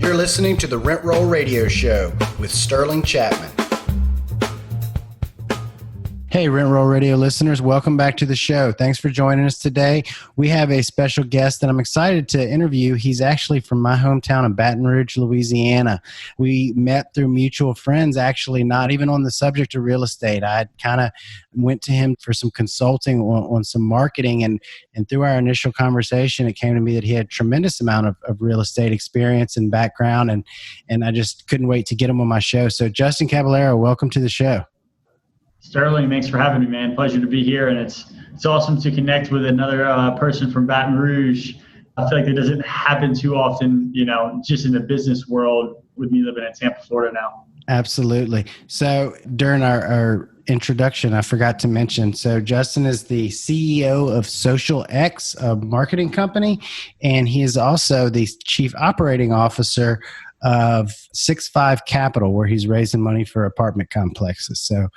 You're listening to the Rent Roll Radio Show with Sterling Chapman. Hey, Rent Roll Radio listeners, welcome back to the show. Thanks for joining us today. We have a special guest that I'm excited to interview. He's actually from my hometown of Baton Rouge, Louisiana. We met through mutual friends, actually not even on the subject of real estate. I kind of went to him for some consulting on some marketing, and through our initial conversation, it came to me that he had a tremendous amount of real estate experience and background, and I just couldn't wait to get him on my show. So Justin Caballero, welcome to the show. Sterling, thanks for having me, man. Pleasure to be here, and it's awesome to connect with another person from Baton Rouge. I feel like that doesn't happen too often, just in the business world with me living in Tampa, Florida now. Absolutely. So during our introduction, I forgot to mention, so Justin is the CEO of Social X, a marketing company, and he is also the chief operating officer of 6-5 Capital, where he's raising money for apartment complexes. So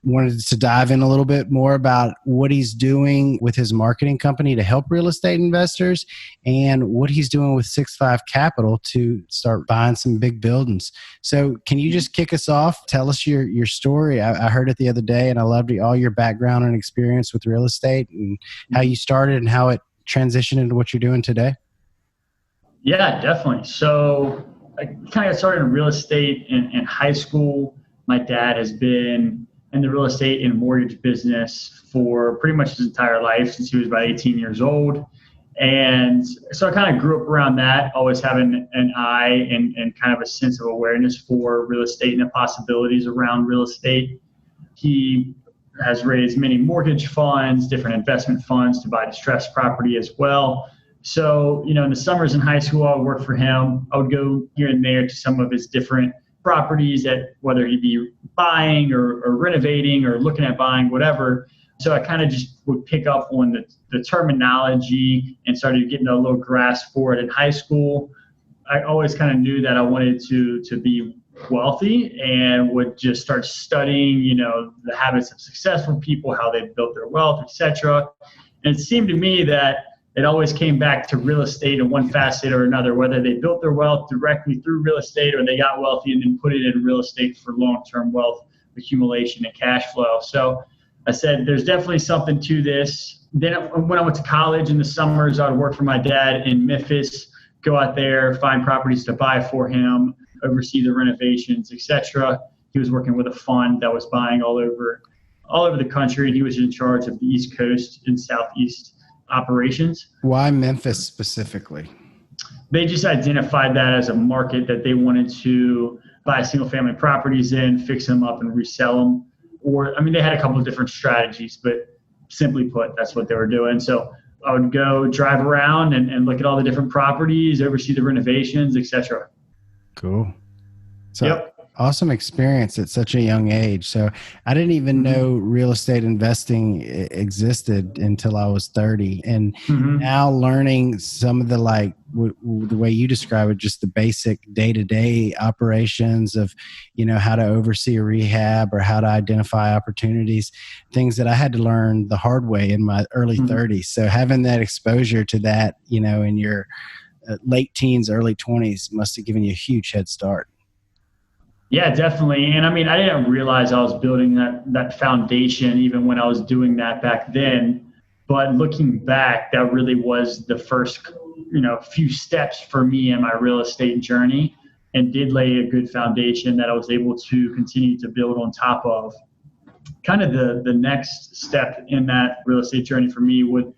wanted to dive in a little bit more about what he's doing with his marketing company to help real estate investors and what he's doing with 6-5 Capital to start buying some big buildings. So can you just kick us off? Tell us your story. I heard it the other day, and I loved all your background and experience with real estate and how you started and how it transitioned into what you're doing today. Yeah, definitely. So I kind of got started in real estate in high school. My dad has been in the real estate and mortgage business for pretty much his entire life, since he was about 18 years old. And so I kind of grew up around that, always having an eye and kind of a sense of awareness for real estate and the possibilities around real estate. He has raised many mortgage funds, different investment funds to buy distressed property as well. So, in the summers in high school, I would work for him. I would go here and there to some of his different properties, that whether he'd be buying or renovating or looking at buying, whatever. So I kind of just would pick up on the terminology and started getting a little grasp for it in high school. I always kind of knew that I wanted to be wealthy, and would just start studying, the habits of successful people, how they built their wealth, etc. And it seemed to me that it always came back to real estate in one facet or another, whether they built their wealth directly through real estate or they got wealthy and then put it in real estate for long-term wealth accumulation and cash flow. So I said, there's definitely something to this. Then when I went to college in the summers, I would work for my dad in Memphis, go out there, find properties to buy for him, oversee the renovations, etc. He was working with a fund that was buying all over the country, and he was in charge of the East Coast and Southeast operations. Why Memphis specifically? They just identified that as a market that they wanted to buy single family properties in, fix them up and resell them. They had a couple of different strategies, but simply put, that's what they were doing. So I would go drive around and look at all the different properties, oversee the renovations, etc. Cool. So yep. Awesome experience at such a young age. So I didn't even know real estate investing existed until I was 30. And now learning some of the the way you describe it, just the basic day-to-day operations of, how to oversee a rehab or how to identify opportunities, things that I had to learn the hard way in my early 30s. So having that exposure to that, in your late teens, early 20s must have given you a huge head start. Yeah, definitely. And I didn't realize I was building that foundation even when I was doing that back then. But looking back, that really was the first, few steps for me in my real estate journey, and did lay a good foundation that I was able to continue to build on top of. Kind of the next step in that real estate journey for me would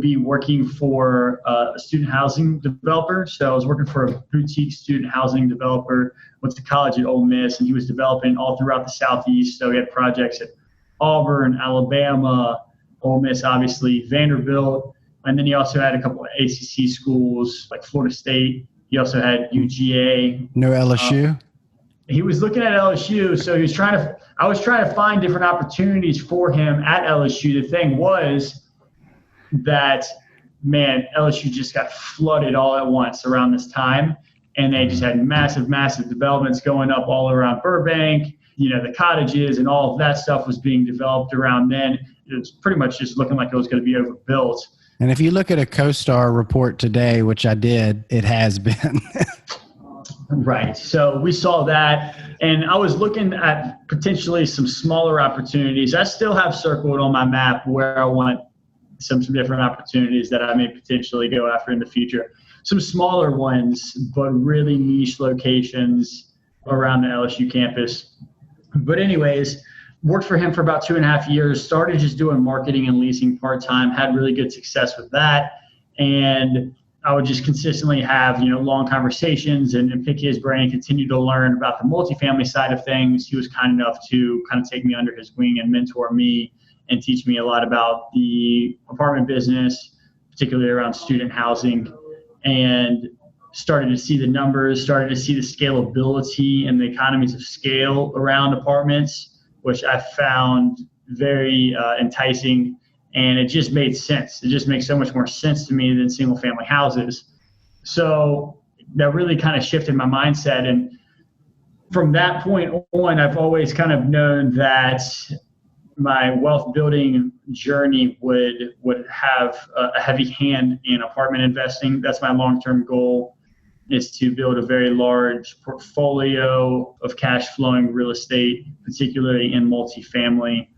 be working for a student housing developer. So I was working for a boutique student housing developer, went to college at Ole Miss, and he was developing all throughout the Southeast. So he had projects at Auburn, Alabama, Ole Miss, obviously, Vanderbilt. And then he also had a couple of ACC schools like Florida State. He also had UGA. No LSU? He was looking at LSU. So I was trying to find different opportunities for him at LSU. The thing was that, LSU just got flooded all at once around this time. And they just had massive developments going up all around Burbank. The cottages and all of that stuff was being developed around then. It was pretty much just looking like it was going to be overbuilt. And if you look at a CoStar report today, which I did, it has been. Right. So we saw that, and I was looking at potentially some smaller opportunities. I still have circled on my map where I want some different opportunities that I may potentially go after in the future. Some smaller ones, but really niche locations around the LSU campus. But anyways, worked for him for about 2.5 years, started just doing marketing and leasing part-time, had really good success with that. And I would just consistently have, long conversations and pick his brain, continue to learn about the multifamily side of things. He was kind enough to kind of take me under his wing and mentor me and teach me a lot about the apartment business, particularly around student housing, and started to see the numbers, started to see the scalability and the economies of scale around apartments, which I found very enticing. And it just made sense. It just makes so much more sense to me than single family houses. So that really kind of shifted my mindset. And from that point on, I've always kind of known that my wealth building journey would have a heavy hand in apartment investing. That's my long-term goal, is to build a very large portfolio of cash flowing real estate, particularly in multifamily.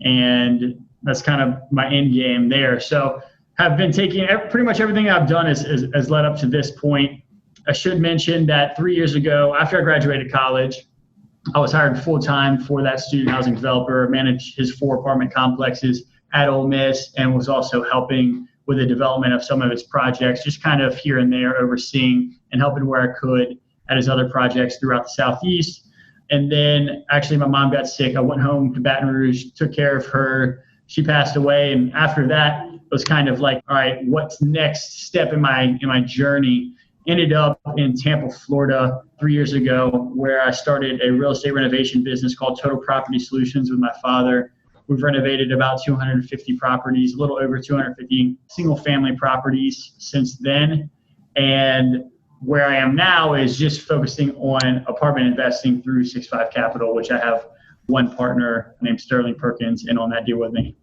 And that's kind of my end game there. So have been taking pretty much everything I've done has led up to this point. I should mention that 3 years ago, after I graduated college, I was hired full-time for that student housing developer, managed his 4 apartment complexes at Ole Miss, and was also helping with the development of some of his projects, just kind of here and there, overseeing and helping where I could at his other projects throughout the Southeast. And then actually my mom got sick. I went home to Baton Rouge, took care of her. She passed away. And after that, it was kind of like, all right, what's next step in my journey? Ended up in Tampa, Florida 3 years ago, where I started a real estate renovation business called Total Property Solutions with my father. We've renovated about 250 properties, a little over 250 single family properties since then. And where I am now is just focusing on apartment investing through 6.5 Capital, which I have one partner named Sterling Perkins in on that deal with me.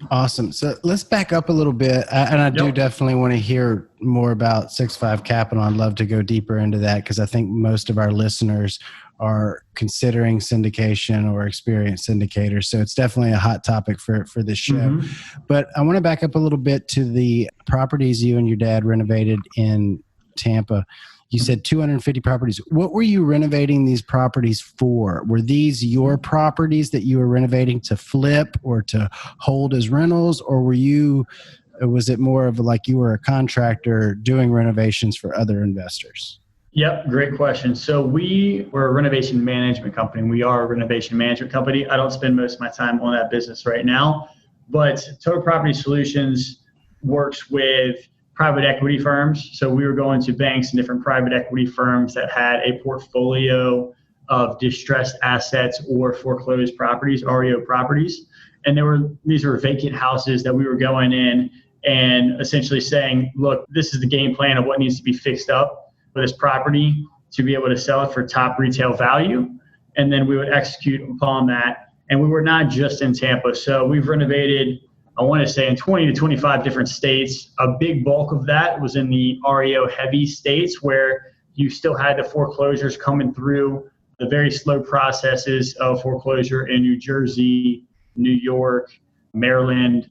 Awesome. So let's back up a little bit. And I do definitely want to hear more about 6.5 Capital. I'd love to go deeper into that because I think most of our listeners are considering syndication or experienced syndicators. So it's definitely a hot topic for this show. Mm-hmm. But I want to back up a little bit to the properties you and your dad renovated in Tampa. You said 250 properties. What were you renovating these properties for? Were these your properties that you were renovating to flip or to hold as rentals, or was it more of like you were a contractor doing renovations for other investors? Yep, great question. So we were a renovation management company. We are a renovation management company. I don't spend most of my time on that business right now, but Total Property Solutions works with private equity firms. So we were going to banks and different private equity firms that had a portfolio of distressed assets or foreclosed properties, REO properties. And these were vacant houses that we were going in and essentially saying, look, this is the game plan of what needs to be fixed up for this property to be able to sell it for top retail value. And then we would execute upon that. And we were not just in Tampa. So we've renovated, I want to say, in 20 to 25 different states. A big bulk of that was in the REO heavy states where you still had the foreclosures coming through, the very slow processes of foreclosure in New Jersey, New York, Maryland,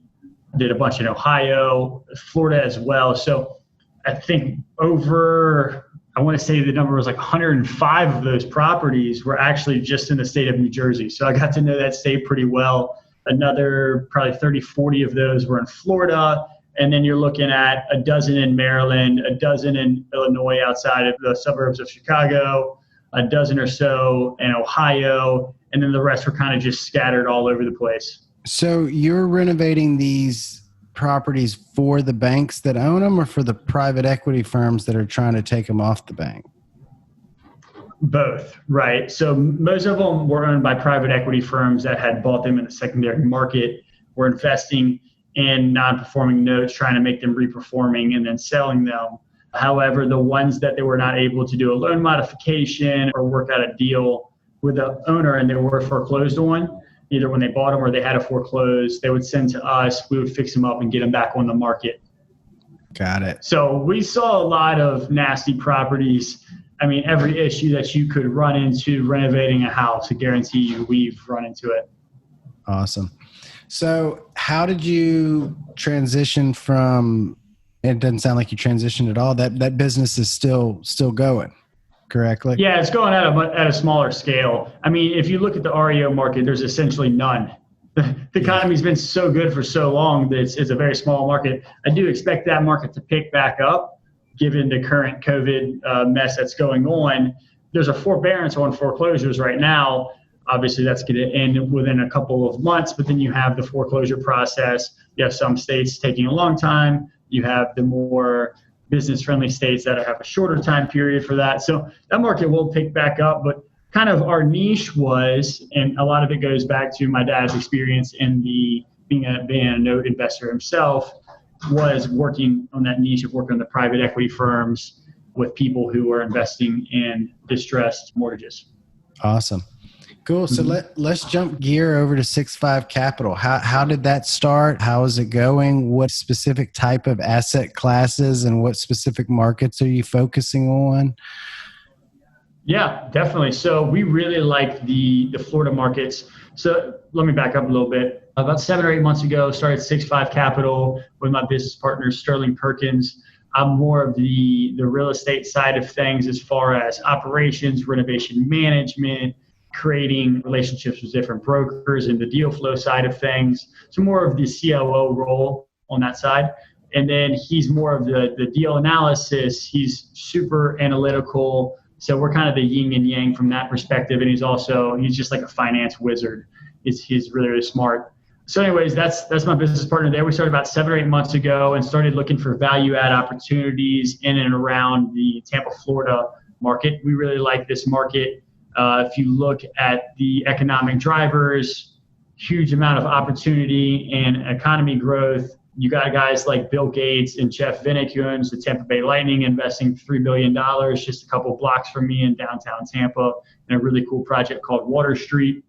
did a bunch in Ohio, Florida as well. So I think I want to say the number was like 105 of those properties were actually just in the state of New Jersey. So I got to know that state pretty well. Another probably 30, 40 of those were in Florida. And then you're looking at a dozen in Maryland, a dozen in Illinois outside of the suburbs of Chicago, a dozen or so in Ohio, and then the rest were kind of just scattered all over the place. So you're renovating these properties for the banks that own them or for the private equity firms that are trying to take them off the bank? Both, right? So most of them were owned by private equity firms that had bought them in the secondary market, were investing in non-performing notes, trying to make them reperforming and then selling them. However, the ones that they were not able to do a loan modification or work out a deal with the owner and they were foreclosed on, either when they bought them or they had to foreclose, they would send to us, we would fix them up and get them back on the market. Got it. So we saw a lot of nasty properties I mean, every issue that you could run into renovating a house, I guarantee you we've run into it. Awesome. So how did you transition from, it doesn't sound like you transitioned at all. That business is still going, correctly? Yeah, it's going at a smaller scale. I mean, if you look at the REO market, there's essentially none. The economy's been so good for so long that it's a very small market. I do expect that market to pick back up given the current COVID mess that's going on. There's a forbearance on foreclosures right now. Obviously, that's going to end within a couple of months, but then you have the foreclosure process. You have some states taking a long time. You have the more business-friendly states that have a shorter time period for that. So that market will pick back up, but kind of our niche was, and a lot of it goes back to my dad's experience in being a note investor himself, was working on that niche of working on the private equity firms with people who are investing in distressed mortgages. Awesome. Cool. So let's jump gear over to 6.5 Capital. How did that start? How is it going? What specific type of asset classes and what specific markets are you focusing on? Yeah, definitely. So we really like the Florida markets. So let me back up a little bit. About 7 or 8 months ago, started 6.5 Capital with my business partner, Sterling Perkins. I'm more of the real estate side of things as far as operations, renovation management, creating relationships with different brokers and the deal flow side of things. So more of the COO role on that side. And then he's more of the deal analysis. He's super analytical. So we're kind of the yin and yang from that perspective. And he's just like a finance wizard. He's really, really smart. So anyways, that's my business partner there. We started about 7 or 8 months ago and started looking for value add opportunities in and around the Tampa, Florida market. We really like this market. If you look at the economic drivers, huge amount of opportunity and economy growth. You got guys like Bill Gates and Jeff Vinnick, who owns the Tampa Bay Lightning, investing $3 billion just a couple blocks from me in downtown Tampa in a really cool project called Water Street.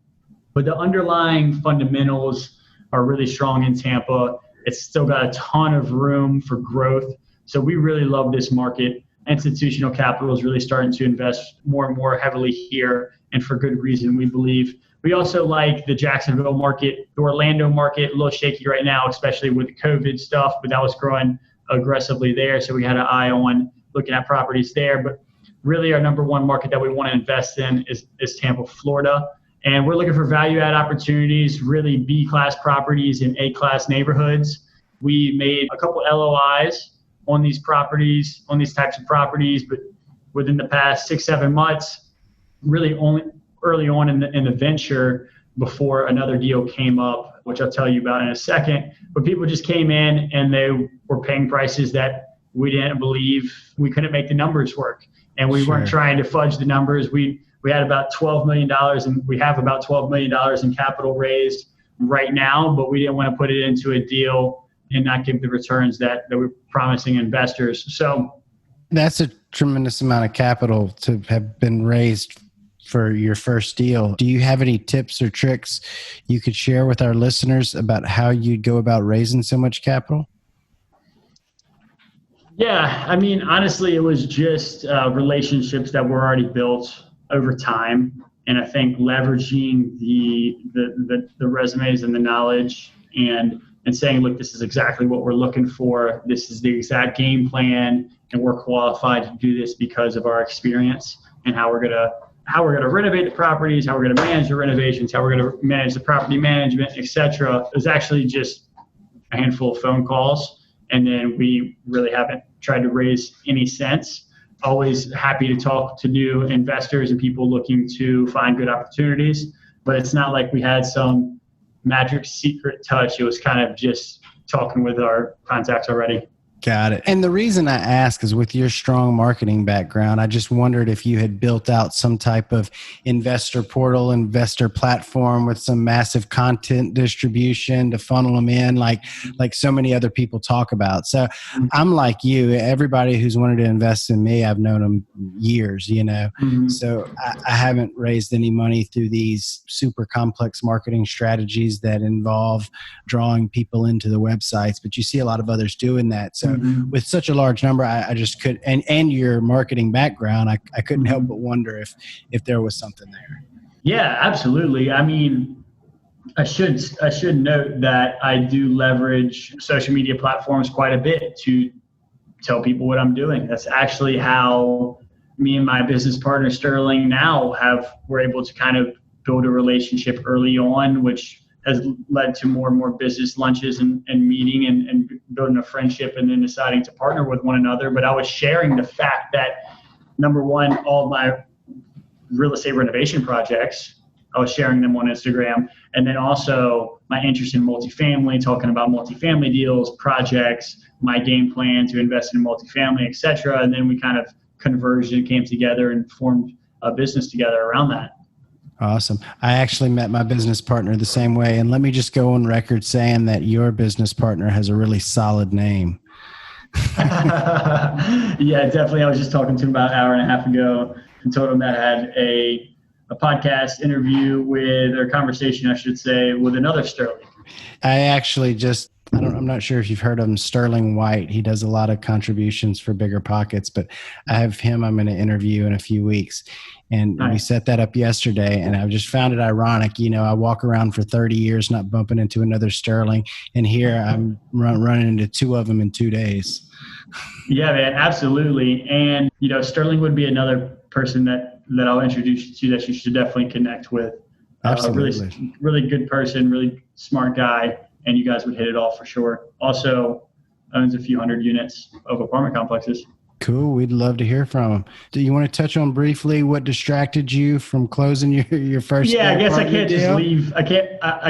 But the underlying fundamentals are really strong in Tampa. It's still got a ton of room for growth. So we really love this market. Institutional capital is really starting to invest more and more heavily here, and for good reason, we believe. We also like the Jacksonville market, the Orlando market, a little shaky right now, especially with the COVID stuff, but that was growing aggressively there. So we had an eye on looking at properties there. But really our number one market that we want to invest in is Tampa, Florida. And we're looking for value add opportunities, really B-class properties in A-class neighborhoods. We made a couple LOIs on these properties, on these types of properties, but within the past 6-7 months, really only early on in the venture before another deal came up, which I'll tell you about in a second. But people just came in and they were paying prices that we didn't believe. We couldn't make the numbers work. And we weren't trying to fudge the numbers. We had about $12 million, and we have about $12 million in capital raised right now, but we didn't want to put it into a deal and not give the returns that we're promising investors. So that's a tremendous amount of capital to have been raised for your first deal. Do you have any tips or tricks you could share with our listeners about how you'd go about raising so much capital? Yeah, I mean, honestly, it was just relationships that were already built over time. And I think leveraging the resumes and the knowledge and saying, look, this is exactly what we're looking for. This is the exact game plan, and we're qualified to do this because of our experience and how we're gonna renovate the properties, how we're gonna manage the renovations, how we're gonna manage the property management, etc. It was actually just a handful of phone calls, and then we really haven't tried to raise any cents. Always happy to talk to new investors and people looking to find good opportunities, but it's not like we had some magic secret touch. It was kind of just talking with our contacts already. Got it. And the reason I ask is with your strong marketing background, I just wondered if you had built out some type of investor portal, investor platform with some massive content distribution to funnel them in like so many other people talk about. So I'm like you, everybody who's wanted to invest in me, I've known them years, So I haven't raised any money through these super complex marketing strategies that involve drawing people into the websites, but you see a lot of others doing that. So So with such a large number, I just could, and your marketing background, I couldn't help but wonder if there was something there. Yeah, absolutely. I mean, I should note that I do leverage social media platforms quite a bit to tell people what I'm doing. That's actually how me and my business partner Sterling now we're able to kind of build a relationship early on, which has led to more and more business lunches and meeting and building a friendship and then deciding to partner with one another. But I was sharing the fact that, number one, all of my real estate renovation projects, I was sharing them on Instagram. And then also my interest in multifamily, talking about multifamily deals, projects, my game plan to invest in multifamily, et cetera. And then we kind of converged and came together and formed a business together around that. Awesome. I actually met my business partner the same way. And let me just go on record saying that your business partner has a really solid name. Yeah, definitely. I was just talking to him about an hour and a half ago and told him that I had a podcast interview or conversation, I should say, with another Sterling. I actually I'm not sure if you've heard of him, Sterling White. He does a lot of contributions for Bigger Pockets, but I have him I'm going to interview in a few weeks. And nice. We set that up yesterday, and I just found it ironic. I walk around for 30 years not bumping into another Sterling, and here I'm running into two of them in 2 days. Yeah, man, absolutely. And, Sterling would be another person that I'll introduce you to that you should definitely connect with. Absolutely. Really good person, really smart guy, and you guys would hit it off for sure. Also owns a few hundred units of apartment complexes. Cool. We'd love to hear from him. Do you want to touch on briefly what distracted you from closing your first? Yeah, I guess I can't just leave. I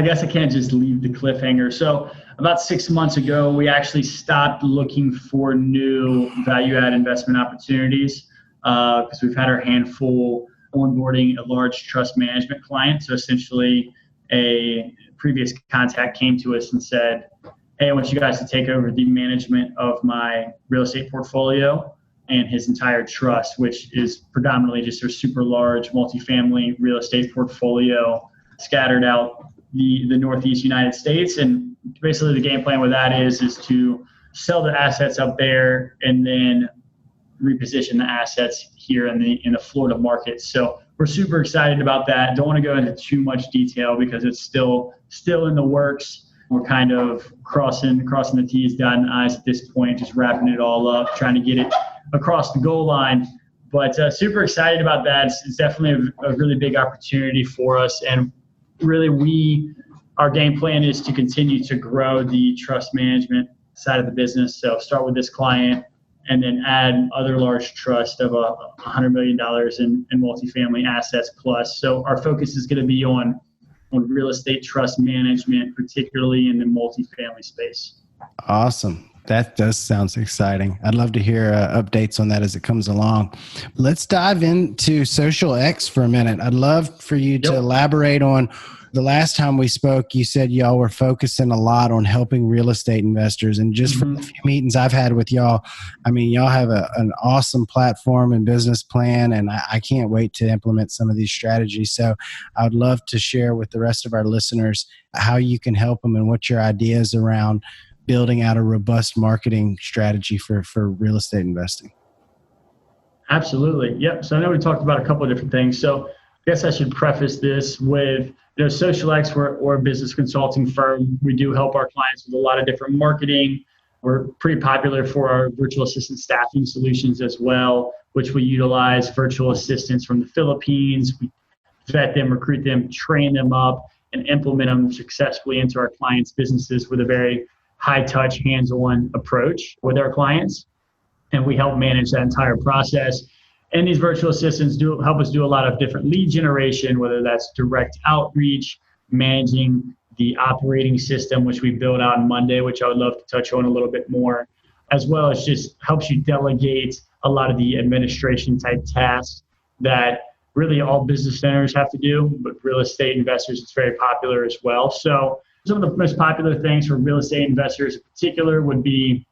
guess I can't just leave the cliffhanger. So about 6 months ago, we actually stopped looking for new value-add investment opportunities because we've had our handful onboarding a large trust management client. So essentially, a previous contact came to us and said, "Hey, I want you guys to take over the management of my real estate portfolio and his entire trust," which is predominantly just a super large multifamily real estate portfolio scattered out the Northeast United States. And basically the game plan with that is to sell the assets up there and then reposition the assets here in the Florida market. So we're super excited about that. Don't want to go into too much detail because it's still in the works. We're kind of crossing the T's, dotting the I's at this point, just wrapping it all up, trying to get it across the goal line. But super excited about that. It's definitely a really big opportunity for us. And really, our game plan is to continue to grow the trust management side of the business. So start with this client and then add other large trust of $100 million in multifamily assets plus. So our focus is going to be on real estate trust management, particularly in the multifamily space. Awesome. That does sound exciting. I'd love to hear updates on that as it comes along. Let's dive into Social X for a minute. I'd love for you to elaborate on the last time we spoke. You said y'all were focusing a lot on helping real estate investors. And just from the few meetings I've had with y'all, I mean, y'all have an awesome platform and business plan, and I can't wait to implement some of these strategies. So I would love to share with the rest of our listeners how you can help them and what your ideas around building out a robust marketing strategy for real estate investing. Absolutely. Yep. So I know we talked about a couple of different things. So I guess I should preface this with, Social X, we're a business consulting firm. We do help our clients with a lot of different marketing. We're pretty popular for our virtual assistant staffing solutions as well, which we utilize virtual assistants from the Philippines. We vet them, recruit them, train them up, and implement them successfully into our clients' businesses with a very high-touch, hands-on approach with our clients. And we help manage that entire process. And these virtual assistants help us do a lot of different lead generation, whether that's direct outreach, managing the operating system, which we built out on Monday, which I would love to touch on a little bit more, as well as just helps you delegate a lot of the administration type tasks that really all business owners have to do, but real estate investors, it's very popular as well. So some of the most popular things for real estate investors in particular would be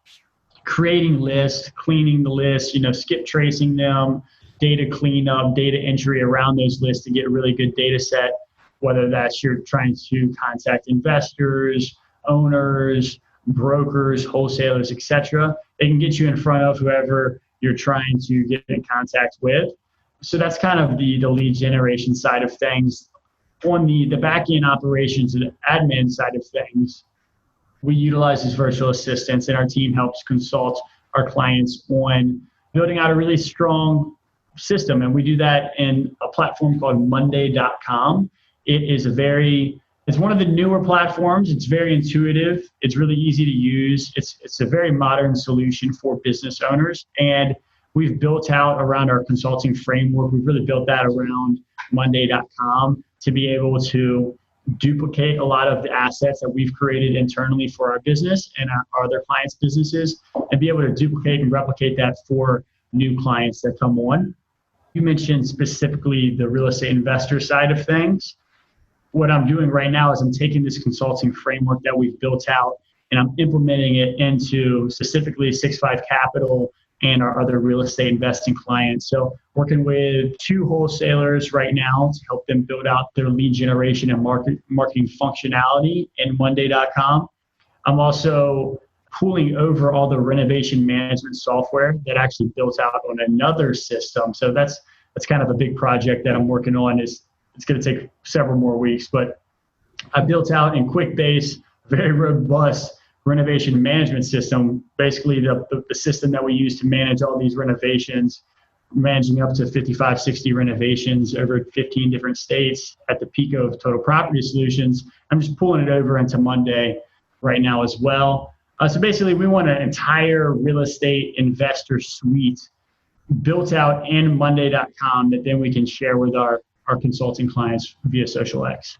creating lists, cleaning the lists, skip tracing them, data cleanup, data entry around those lists to get a really good data set, whether that's you're trying to contact investors, owners, brokers, wholesalers, etc. They can get you in front of whoever you're trying to get in contact with. So that's kind of the lead generation side of things. On the back end operations and admin side of things, we utilize these virtual assistants, and our team helps consult our clients on building out a really strong system. And we do that in a platform called Monday.com. It's one of the newer platforms. It's very intuitive. It's really easy to use. It's a very modern solution for business owners. And we've built out around our consulting framework. We've really built that around Monday.com to be able to duplicate a lot of the assets that we've created internally for our business and our other clients' businesses, and be able to duplicate and replicate that for new clients that come on. You mentioned specifically the real estate investor side of things. What I'm doing right now is I'm taking this consulting framework that we've built out and I'm implementing it into specifically 6-5 Capital and our other real estate investing clients. So working with 2 wholesalers right now to help them build out their lead generation and marketing functionality in Monday.com. I'm also pulling over all the renovation management software that actually built out on another system. So that's kind of a big project that I'm working on. It's going to take several more weeks, but I built out in QuickBase, very robust renovation management system, basically the system that we use to manage all these renovations, managing up to 55, 60 renovations over 15 different states at the peak of Total Property Solutions. I'm just pulling it over into Monday right now as well. So basically, we want an entire real estate investor suite built out in Monday.com that then we can share with our consulting clients via Social X.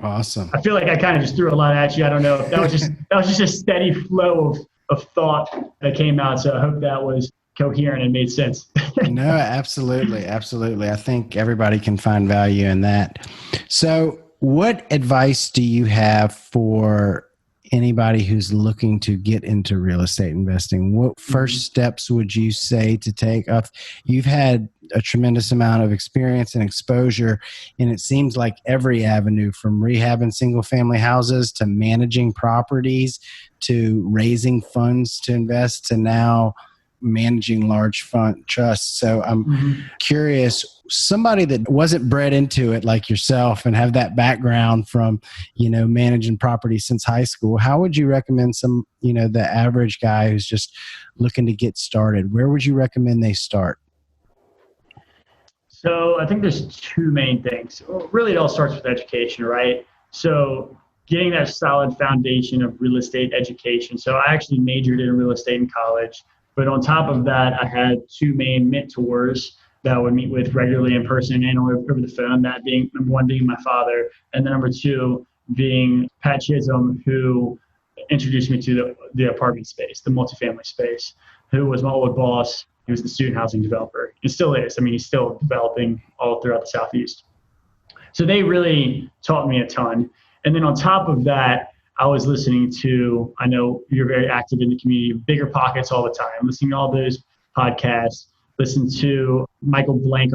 Awesome. I feel like I kind of just threw a lot at you. I don't know if that was just a steady flow of thought that came out. So I hope that was coherent and made sense. No, absolutely. Absolutely. I think everybody can find value in that. So what advice do you have for anybody who's looking to get into real estate investing? What first steps would you say to take? You've had a tremendous amount of experience and exposure, and it seems like every avenue, from rehabbing single family houses to managing properties to raising funds to invest to now managing large fund trusts. So I'm curious, somebody that wasn't bred into it like yourself and have that background from, managing property since high school, how would you recommend the average guy who's just looking to get started? Where would you recommend they start? So I think there's 2 main things. Really, it all starts with education, right? So getting that solid foundation of real estate education. So I actually majored in real estate in college. But on top of that, I had 2 main mentors that I would meet with regularly in person and over the phone, that being number 1 being my father, and then number 2 being Pat Chisholm, who introduced me to the apartment space, the multifamily space, who was my old boss. He was the student housing developer. He still is. I mean, he's still developing all throughout the Southeast. So they really taught me a ton. And then on top of that, I was listening to, I know you're very active in the community, Bigger Pockets all the time, listening to all those podcasts, listen to Michael Blank,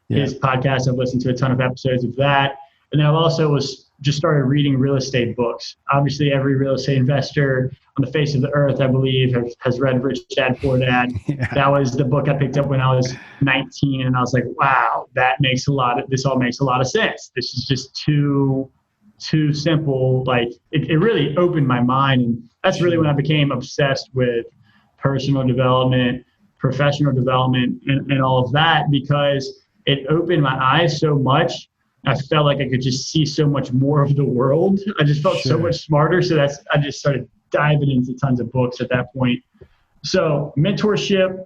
his podcast. I've listened to a ton of episodes of that. And then I've also just started reading real estate books. Obviously, every real estate investor on the face of the earth, I believe, has read Rich Dad Poor Dad. Yeah. That was the book I picked up when I was 19. And I was like, wow, this all makes a lot of sense. This is just too simple. Like it really opened my mind. And that's really when I became obsessed with personal development, professional development, and all of that, because it opened my eyes so much. I felt like I could just see so much more of the world. I just felt so much smarter. So I just started diving into tons of books at that point. So mentorship,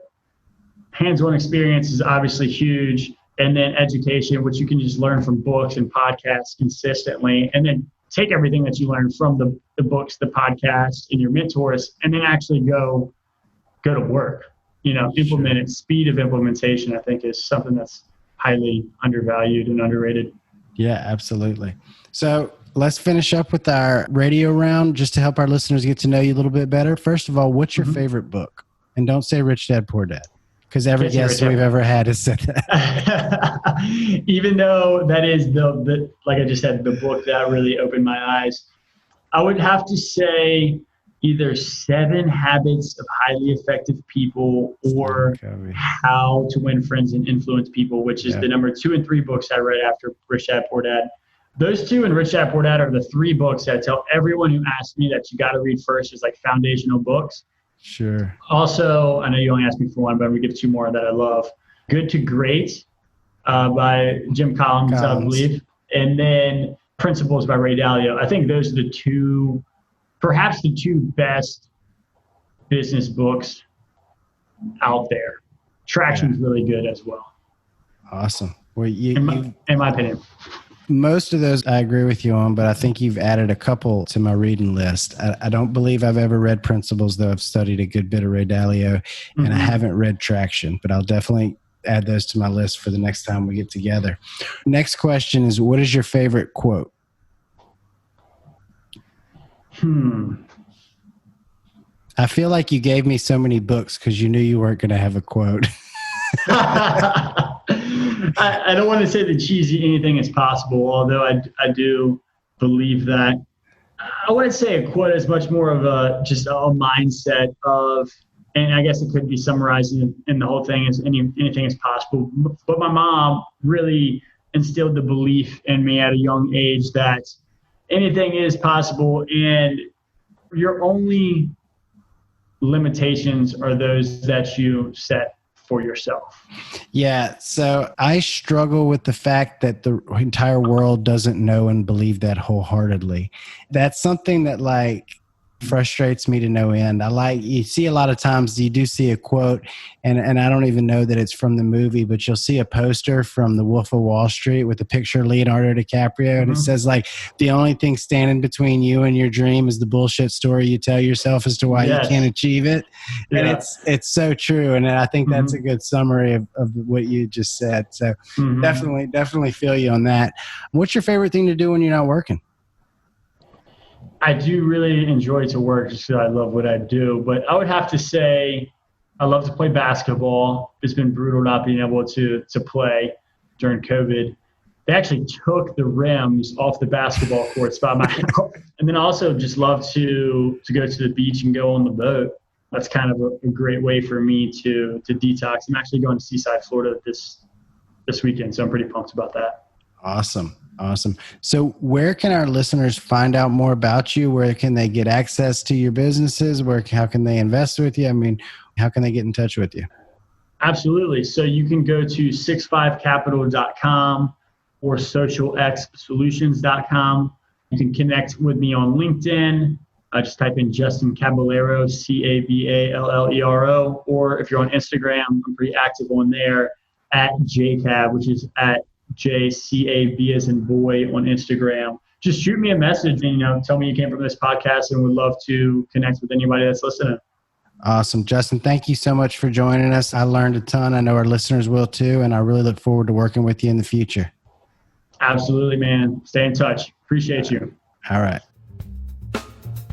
hands-on experience is obviously huge. And then education, which you can just learn from books and podcasts consistently. And then take everything that you learn from the books, the podcasts, and your mentors, and then actually go to work, implement it. Speed of implementation, I think, is something that's highly undervalued and underrated. Yeah, absolutely. So let's finish up with our radio round just to help our listeners get to know you a little bit better. First of all, what's your favorite book? And don't say Rich Dad Poor Dad, because every guest we've ever had has said that. Even though that is the like I just said, the book that really opened my eyes. I would have to say either 7 Habits of Highly Effective People or How to Win Friends and Influence People, which is the number 2 and 3 books I read after Rich Dad Poor Dad. Those 2 and Rich Dad Poor Dad are the 3 books that I tell everyone who asks me that you got to read first as like foundational books. Sure. Also, I know you only asked me for 1, but I'm going to give 2 more that I love. Good to Great by Jim Collins, I believe. And then Principles by Ray Dalio. I think those are the 2, perhaps the 2 best business books out there. Traction's really good as well. Awesome. Well, in my opinion. Most of those I agree with you on, but I think you've added a couple to my reading list. I don't believe I've ever read Principles, though I've studied a good bit of Ray Dalio, and I haven't read Traction, but I'll definitely add those to my list for the next time we get together. Next question is, what is your favorite quote? I feel like you gave me so many books because you knew you weren't going to have a quote. I don't want to say the cheesy anything is possible, although I do believe that. I wouldn't say a quote is much more of just a mindset of, and I guess it could be summarized in the whole thing as anything is possible. But my mom really instilled the belief in me at a young age that anything is possible, and your only limitations are those that you set for yourself. Yeah. So I struggle with the fact that the entire world doesn't know and believe that wholeheartedly. That's something that frustrates me to no end. You see a lot of times you do see a quote, and I don't even know that it's from the movie, but you'll see a poster from The Wolf of Wall Street with a picture of Leonardo DiCaprio, and it says the only thing standing between you and your dream is the bullshit story you tell yourself as to why you can't achieve it. And it's so true. And I think that's a good summary of what you just said. So definitely feel you on that. What's your favorite thing to do when you're not working? I do really enjoy to work just because I love what I do. But I would have to say I love to play basketball. It's been brutal not being able to play during COVID. They actually took the rims off the basketball courts by my house. And then I also just love to go to the beach and go on the boat. That's kind of a great way for me to detox. I'm actually going to Seaside, Florida this weekend, so I'm pretty pumped about that. Awesome. So where can our listeners find out more about you? Where can they get access to your businesses? How can they invest with you? I mean, how can they get in touch with you? Absolutely. So you can go to 65capital.com or socialxsolutions.com. You can connect with me on LinkedIn. Just type in Justin Caballero, Caballero. Or if you're on Instagram, I'm pretty active on there at JCAB, which is at JCAB as in boy on Instagram. Just shoot me a message and tell me you came from this podcast, and would love to connect with anybody that's listening. Awesome. Justin, thank you so much for joining us. I learned a ton. I know our listeners will too, and I really look forward to working with you in the future. Absolutely, man. Stay in touch. Appreciate you. All right.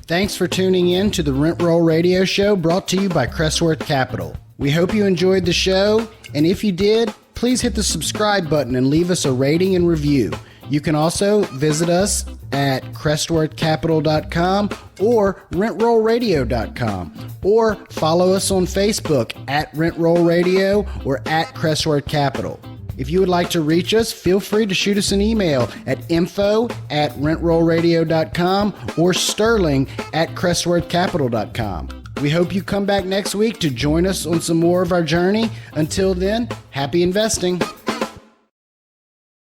Thanks for tuning in to the Rent Roll Radio Show, brought to you by Crestworth Capital. We hope you enjoyed the show, and if you did, please hit the subscribe button and leave us a rating and review. You can also visit us at crestworthcapital.com or rentrollradio.com, or follow us on Facebook at Rent Roll Radio or at Crestworth Capital. If you would like to reach us, feel free to shoot us an email at info@rentrollradio.com or sterling@crestworthcapital.com. We hope you come back next week to join us on some more of our journey. Until then, happy investing.